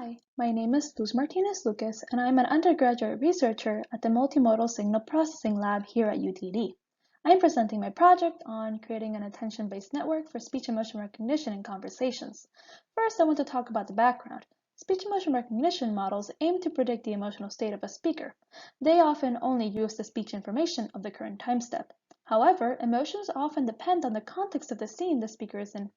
Hi, my name is Martinez-Lucas, and I'm an undergraduate researcher at the Multimodal Signal Processing Lab here at UTD. I'm presenting my project on creating an attention-based network for speech-emotion recognition in conversations. First, I want to talk about the background. Speech-emotion recognition models aim to predict the emotional state of a speaker. They often only use the speech information of the current time step. However, emotions often depend on the context of the scene the speaker is in.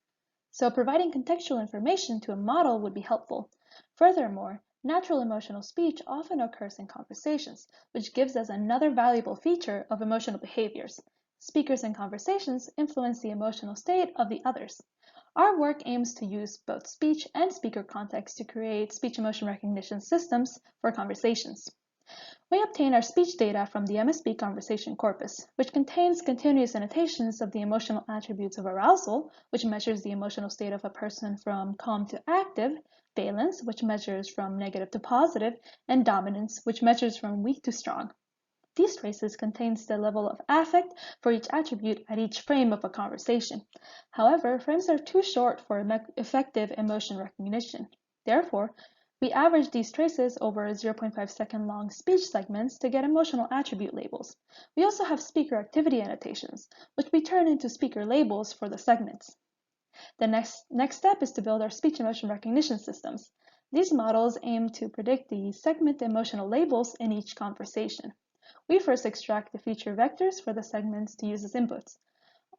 So providing contextual information to a model would be helpful. Furthermore, natural emotional speech often occurs in conversations, which gives us another valuable feature of emotional behaviors. Speakers in conversations influence the emotional state of the others. Our work aims to use both speech and speaker context to create speech-emotion recognition systems for conversations. We obtain our speech data from the MSP conversation corpus, which contains continuous annotations of the emotional attributes of arousal, which measures the emotional state of a person from calm to active, valence, which measures from negative to positive, and dominance, which measures from weak to strong. These traces contains the level of affect for each attribute at each frame of a conversation. However, frames are too short for effective emotion recognition. Therefore, we average these traces over 0.5 second long speech segments to get emotional attribute labels. We also have speaker activity annotations, which we turn into speaker labels for the segments. The next step is to build our speech emotion recognition systems. These models aim to predict the segment emotional labels in each conversation. We first extract the feature vectors for the segments to use as inputs.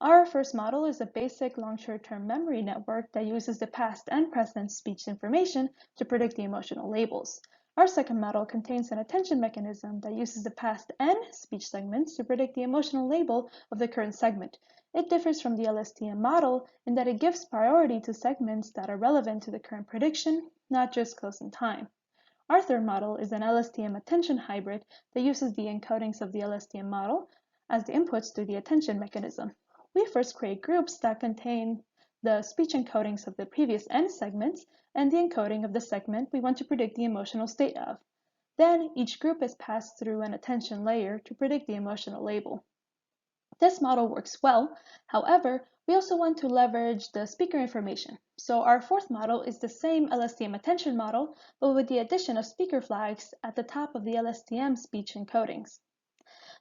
Our first model is a basic long short-term memory network that uses the past and present speech information to predict the emotional labels. Our second model contains an attention mechanism that uses the past and speech segments to predict the emotional label of the current segment. It differs from the LSTM model in that it gives priority to segments that are relevant to the current prediction, not just close in time. Our third model is an LSTM attention hybrid that uses the encodings of the LSTM model as the inputs to the attention mechanism. We first create groups that contain the speech encodings of the previous N segments and the encoding of the segment we want to predict the emotional state of. Then each group is passed through an attention layer to predict the emotional label. This model works well. However, we also want to leverage the speaker information. So our fourth model is the same LSTM attention model, but with the addition of speaker flags at the top of the LSTM speech encodings.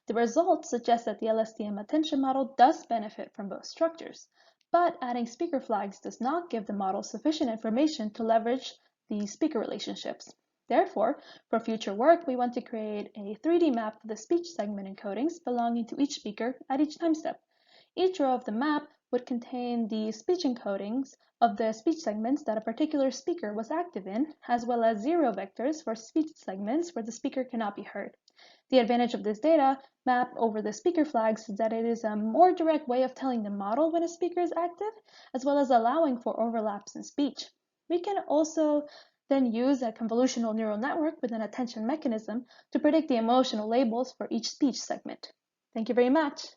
The results suggest that the LSTM attention model does benefit from both structures, but adding speaker flags does not give the model sufficient information to leverage the speaker relationships. Therefore, for future work, we want to create a 3D map of the speech segment encodings belonging to each speaker at each time step. Each row of the map would contain the speech encodings of the speech segments that a particular speaker was active in, as well as zero vectors for speech segments where the speaker cannot be heard. The advantage of this data map over the speaker flags is that it is a more direct way of telling the model when a speaker is active, as well as allowing for overlaps in speech. We can also then use a convolutional neural network with an attention mechanism to predict the emotional labels for each speech segment. Thank you very much.